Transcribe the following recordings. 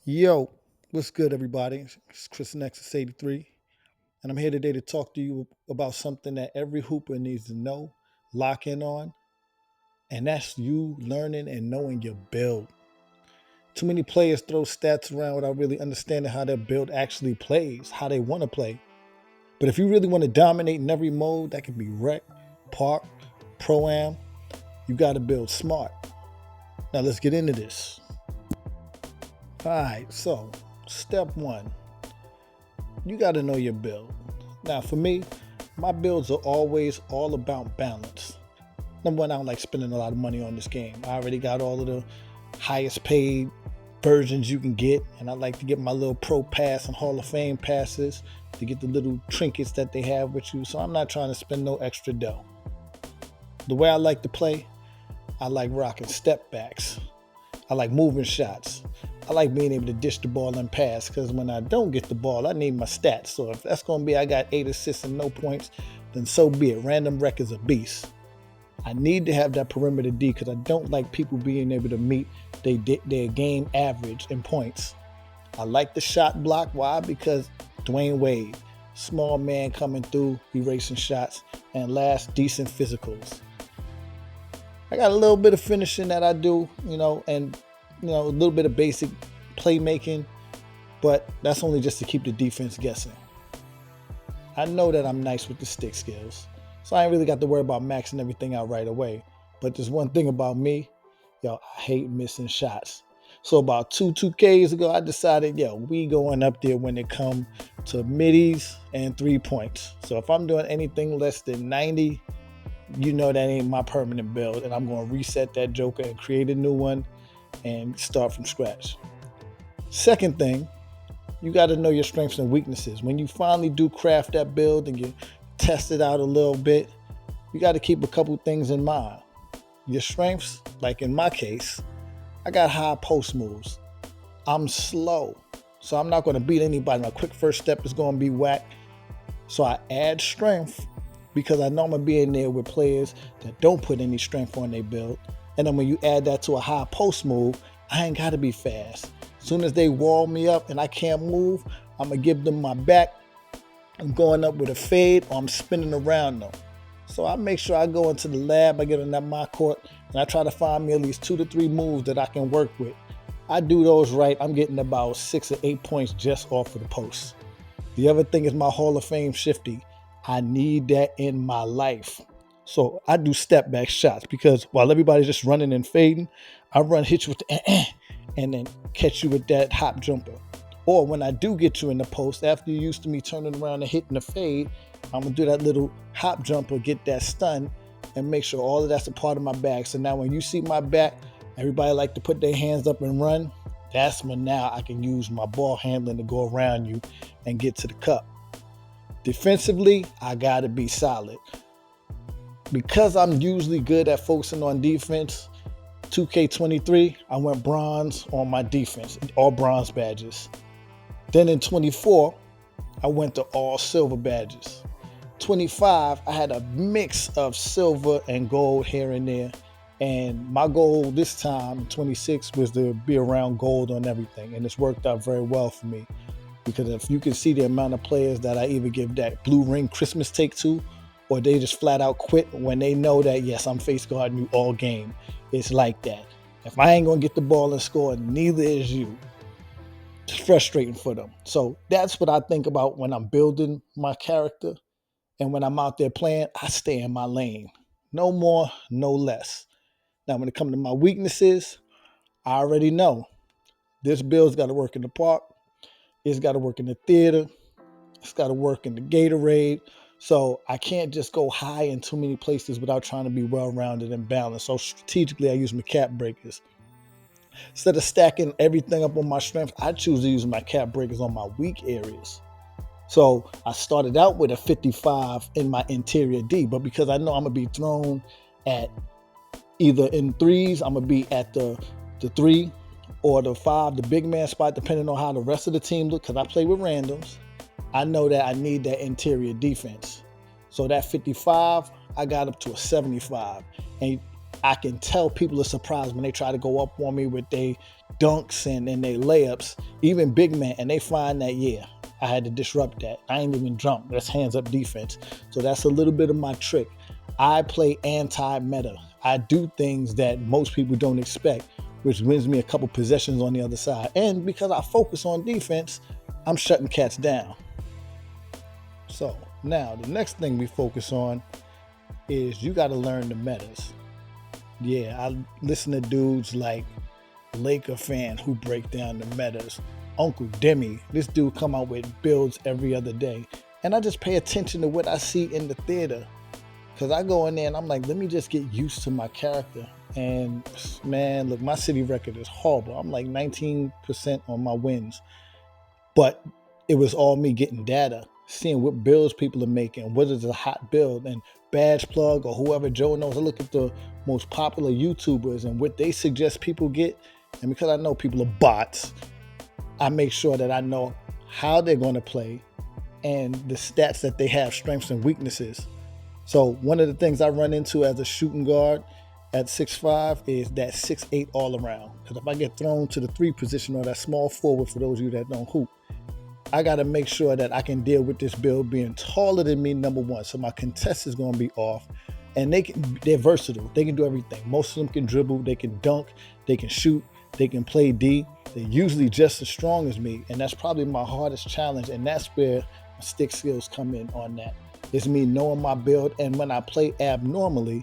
Yo, what's good, everybody? It's Chris Nexus 83, and I'm here today to talk to you about something that every hooper needs to know, lock in on, and that's you learning and knowing your build. Too many players throw stats around without really understanding how their build actually plays, how they want to play. But if you really want to dominate in every mode, that can be rec, park, pro-am, you got to build smart. Now let's get into this. All right, so step one, you got to know your build. Now, for me, my builds are always all about balance. Number one, I don't like spending a lot of money on this game. I already got all of the highest paid versions you can get, and I like to get my little pro pass and Hall of Fame passes to get the little trinkets that they have with you. So I'm not trying to spend no extra dough. The way I like to play, I like rocking step backs. I like moving shots. I like being able to dish the ball and pass because when I don't get the ball, I need my stats. So if that's going to be I got 8 assists and no points, then so be it. Random rec is a beast. I need to have that perimeter D because I don't like people being able to meet their game average in points. I like the shot block. Why? Because Dwayne Wade, small man coming through, erasing shots, and last, decent physicals. I got a little bit of finishing that I do, and a little bit of basic playmaking, but that's only just to keep the defense guessing. I know that I'm nice with the stick skills, so I ain't really got to worry about maxing everything out right away. But there's one thing about me, I hate missing shots. So about 2Ks ago, I decided, we going up there when it come to middies and 3 points. So if I'm doing anything less than 90, that ain't my permanent build, and I'm going to reset that joker and create a new one and start from scratch. Second thing, you got to know your strengths and weaknesses. When you finally do craft that build and you test it out a little bit, you got to keep a couple things in mind. Your strengths, like in my case, I got high post moves. I'm slow, so I'm not going to beat anybody. My quick first step is going to be whack. So I add strength because I know I'm going to be in there with players that don't put any strength on their build. And then when you add that to a high post move, I ain't got to be fast. As soon as they wall me up and I can't move, I'm going to give them my back. I'm going up with a fade or I'm spinning around them. So I make sure I go into the lab, I get on that my court, and I try to find me at least 2 to 3 moves that I can work with. I do those right, I'm getting about 6 or 8 points just off of the post. The other thing is my Hall of Fame shifty. I need that in my life. So I do step back shots because while everybody's just running and fading, I hit you with the and then catch you with that hop jumper. Or when I do get you in the post, after you're used to me turning around and hitting the fade, I'm going to do that little hop jumper, get that stun, and make sure all of that's a part of my bag. So now when you see my back, everybody like to put their hands up and run. That's when now I can use my ball handling to go around you and get to the cup. Defensively, I got to be solid. Because I'm usually good at focusing on defense, 2K23, I went bronze on my defense, all bronze badges. Then in 24, I went to all silver badges. 25, I had a mix of silver and gold here and there. And my goal this time, 26, was to be around gold on everything. And it's worked out very well for me. Because if you can see the amount of players that I either give that blue ring Christmas take to, or they just flat out quit when they know that, yes, I'm face guarding you all game. It's like that. If I ain't going to get the ball and score, neither is you. It's frustrating for them. So that's what I think about when I'm building my character. And when I'm out there playing, I stay in my lane. No more, no less. Now, when it comes to my weaknesses, I already know. This build's got to work in the park. It's got to work in the theater. It's got to work in the Gatorade. So I can't just go high in too many places without trying to be well-rounded and balanced. So strategically, I use my cap breakers. Instead of stacking everything up on my strength, I choose to use my cap breakers on my weak areas. So I started out with a 55 in my interior D, but because I know I'm going to be thrown at either in threes, I'm going to be at the 3 or the 5, the big man spot, depending on how the rest of the team look, because I play with randoms. I know that I need that interior defense. So that 55, I got up to a 75. And I can tell people are surprised when they try to go up on me with their dunks and their layups, even big men, and they find that, yeah, I had to disrupt that. I ain't even jump. That's hands up defense. So that's a little bit of my trick. I play anti-meta. I do things that most people don't expect, which wins me a couple possessions on the other side. And because I focus on defense, I'm shutting cats down. So now the next thing we focus on is you got to learn the metas. Yeah, I listen to dudes like Laker fan who break down the metas. Uncle Demi, this dude come out with builds every other day. And I just pay attention to what I see in the theater. Because I go in there and I'm like, let me just get used to my character. And man, look, my city record is horrible. I'm like 19% on my wins. But it was all me getting data, seeing what builds people are making, what is a hot build, and Badge Plug or whoever Joe knows. I look at the most popular YouTubers and what they suggest people get. And because I know people are bots, I make sure that I know how they're going to play and the stats that they have, strengths and weaknesses. So one of the things I run into as a shooting guard at 6'5" is that 6'8" all around. Because if I get thrown to the 3 position or that small forward, for those of you that don't hoop, I got to make sure that I can deal with this build being taller than me, number one. So my contest is going to be off. And they're versatile. They can do everything. Most of them can dribble. They can dunk. They can shoot. They can play D. They're usually just as strong as me. And that's probably my hardest challenge. And that's where my stick skills come in on that. It's me knowing my build. And when I play abnormally,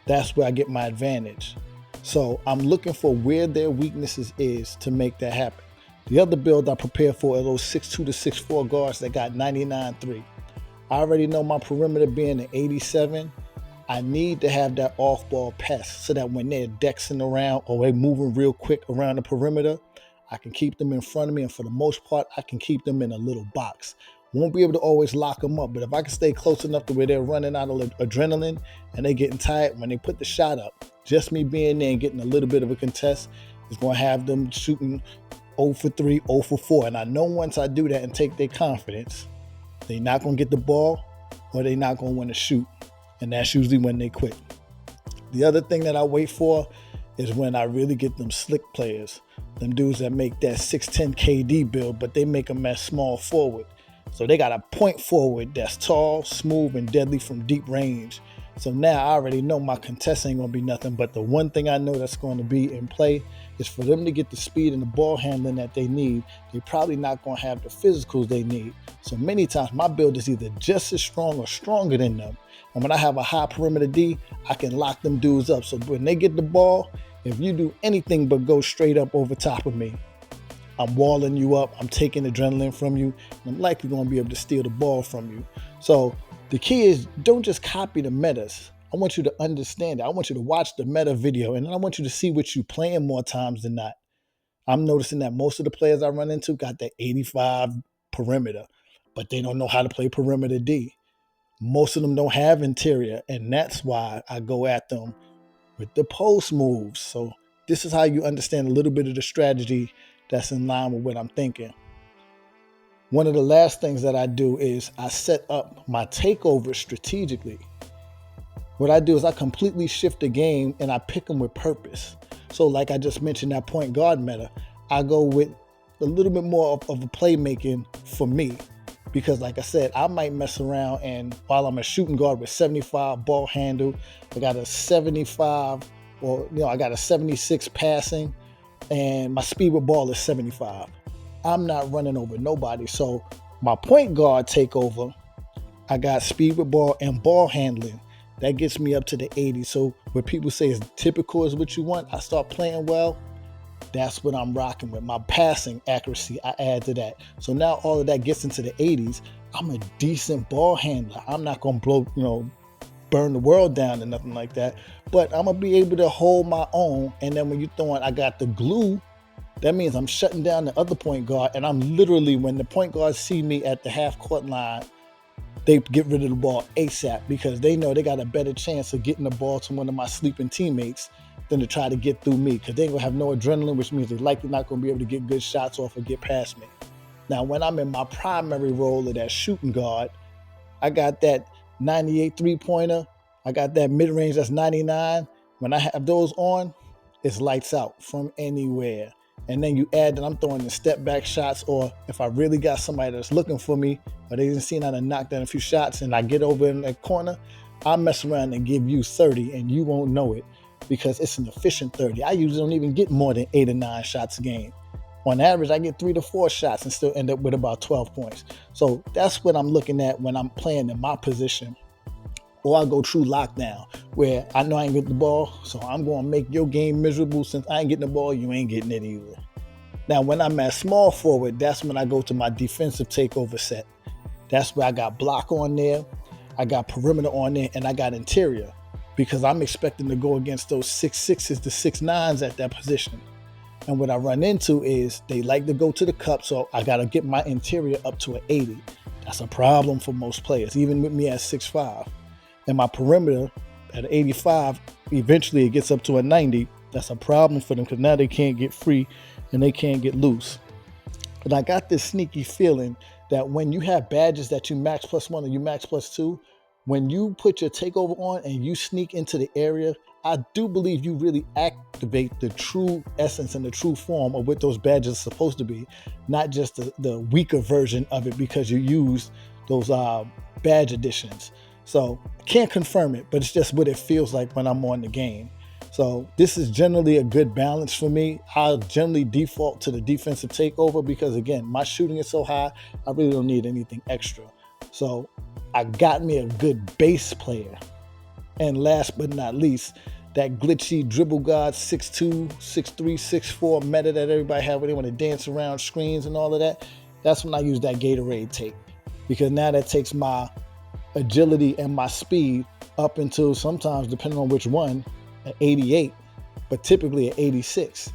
that's where I get my advantage. So I'm looking for where their weaknesses is to make that happen. The other build I prepare for are those 6'2" to 6'4" guards that got 99.3. I already know my perimeter being an 87. I need to have that off-ball pass so that when they're dexing around or they're moving real quick around the perimeter, I can keep them in front of me, and for the most part, I can keep them in a little box. Won't be able to always lock them up, but if I can stay close enough to where they're running out of adrenaline and they're getting tired, when they put the shot up, just me being there and getting a little bit of a contest is going to have them shooting 0 for 3, 0 for 4. And I know once I do that and take their confidence, they're not going to get the ball or they're not going to want to shoot. And that's usually when they quit. The other thing that I wait for is when I really get them slick players, them dudes that make that 6'10" KD build, but they make them as small forward. So they got a point forward that's tall, smooth, and deadly from deep range. So now I already know my contest ain't going to be nothing, but the one thing I know that's going to be in play is for them to get the speed and the ball handling that they need. They're probably not going to have the physicals they need. So many times my build is either just as strong or stronger than them. And when I have a high perimeter D, I can lock them dudes up. So when they get the ball, if you do anything but go straight up over top of me, I'm walling you up, I'm taking adrenaline from you, and I'm likely going to be able to steal the ball from you. So the key is don't just copy the metas. I want you to understand it. I want you to watch the meta video, and then I want you to see what you're playing more times than not. I'm noticing that most of the players I run into got that 85 perimeter, but they don't know how to play perimeter D. Most of them don't have interior, and that's why I go at them with the post moves. So this is how you understand a little bit of the strategy that's in line with what I'm thinking. One of the last things that I do is I set up my takeover strategically. What I do is I completely shift the game and I pick them with purpose. So like I just mentioned, that point guard meta, I go with a little bit more of a playmaking for me. Because like I said, I might mess around and while I'm a shooting guard with 75 ball handle, I got a 75 or I got a 76 passing, and my speed with ball is 75. I'm not running over nobody. So my point guard takeover, I got speed with ball and ball handling. That gets me up to the 80. So what people say is typical is what you want. I start playing well. That's what I'm rocking with. My passing accuracy, I add to that. So now all of that gets into the 80s. I'm a decent ball handler. I'm not going to blow, burn the world down or nothing like that. But I'm going to be able to hold my own. And then when you throwing, I got the glue, that means I'm shutting down the other point guard. And I'm literally, when the point guards see me at the half court line, they get rid of the ball ASAP because they know they got a better chance of getting the ball to one of my sleeping teammates than to try to get through me, because they ain't gonna have no adrenaline, which means they're likely not gonna be able to get good shots off or get past me. Now, when I'm in my primary role of that shooting guard, I got that 98 three-pointer, I got that mid-range that's 99. When I have those on, it's lights out from anywhere. And then you add that I'm throwing the step back shots, or if I really got somebody that's looking for me, or they didn't see how to knock down a few shots, and I get over in that corner, I'll mess around and give you 30 and you won't know it because it's an efficient 30. I usually don't even get more than 8 or 9 shots a game. On average, I get 3 to 4 shots and still end up with about 12 points. So that's what I'm looking at when I'm playing in my position. Or I go true lockdown, where I know I ain't get the ball, so I'm going to make your game miserable. Since I ain't getting the ball, you ain't getting it either. Now, when I'm at small forward, that's when I go to my defensive takeover set. That's where I got block on there, I got perimeter on there, and I got interior, because I'm expecting to go against those 6'6s to 6'9s at that position. And what I run into is they like to go to the cup, so I got to get my interior up to an 80. That's a problem for most players, even with me at 6'5". And my perimeter at 85, eventually it gets up to a 90. That's a problem for them because now they can't get free and they can't get loose. But I got this sneaky feeling that when you have badges that you max +1 or you max +2, when you put your takeover on and you sneak into the area, I do believe you really activate the true essence and the true form of what those badges are supposed to be, not just the weaker version of it because you used those badge additions. So I can't confirm it, but it's just what it feels like when I'm on the game. So this is generally a good balance for me. I'll generally default to the defensive takeover because, again, my shooting is so high, I really don't need anything extra. So I got me a good base player. And last but not least, that glitchy dribble god 6'2", 6'3", 6'4" meta that everybody have when they want to dance around screens and all of that. That's when I use that Gatorade take, because now that takes my agility and my speed up until sometimes, depending on which one, at 88, but typically at 86.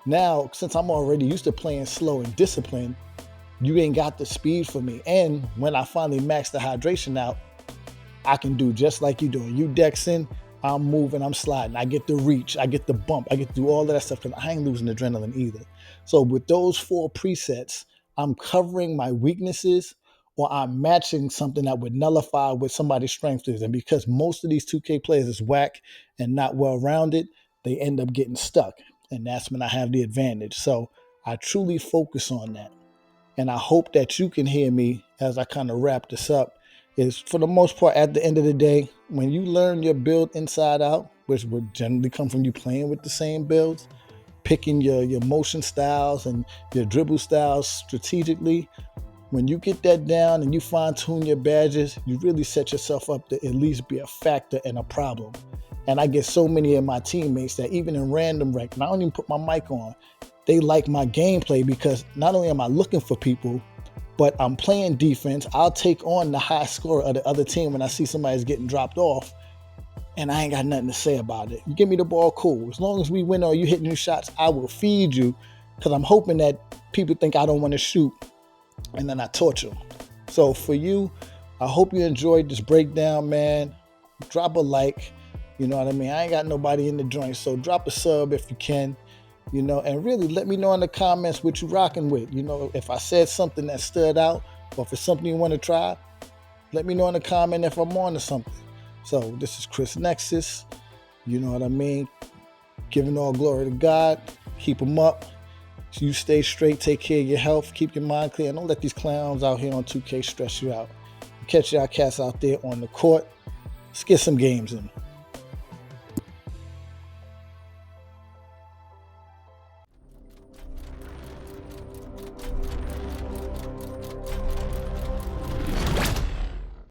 Now, since I'm already used to playing slow and disciplined, you ain't got the speed for me. And when I finally max the hydration out, I can do just like you doing. You dexing, I'm moving, I'm sliding. I get the reach, I get the bump, I get to do all of that stuff because I ain't losing adrenaline either. So with those 4 presets, I'm covering my weaknesses, or I'm matching something that would nullify what somebody's strength is. And because most of these 2K players is whack and not well-rounded, they end up getting stuck. And that's when I have the advantage. So I truly focus on that. And I hope that you can hear me as I kind of wrap this up, is for the most part, at the end of the day, when you learn your build inside out, which would generally come from you playing with the same builds, picking your motion styles and your dribble styles strategically, when you get that down and you fine-tune your badges, you really set yourself up to at least be a factor and a problem. And I get so many of my teammates that even in random rec, and I don't even put my mic on, they like my gameplay because not only am I looking for people, but I'm playing defense. I'll take on the high scorer of the other team when I see somebody's getting dropped off, and I ain't got nothing to say about it. You give me the ball, cool. As long as we win or you hit new shots, I will feed you, because I'm hoping that people think I don't want to shoot, and then I torture them. So for you, I hope you enjoyed this breakdown, man. Drop a like, you know what I mean? I ain't got nobody in the joint, so drop a sub if you can, you know, and really let me know in the comments what you rocking with. You know, if I said something that stood out, or if it's something you want to try, let me know in the comment if I'm on to something. So this is Chris Nexus, you know what I mean? Giving all glory to God. Keep them up. You stay straight, take care of your health, keep your mind clear, and don't let these clowns out here on 2K stress you out. Catch y'all cats out there on the court. Let's get some games in.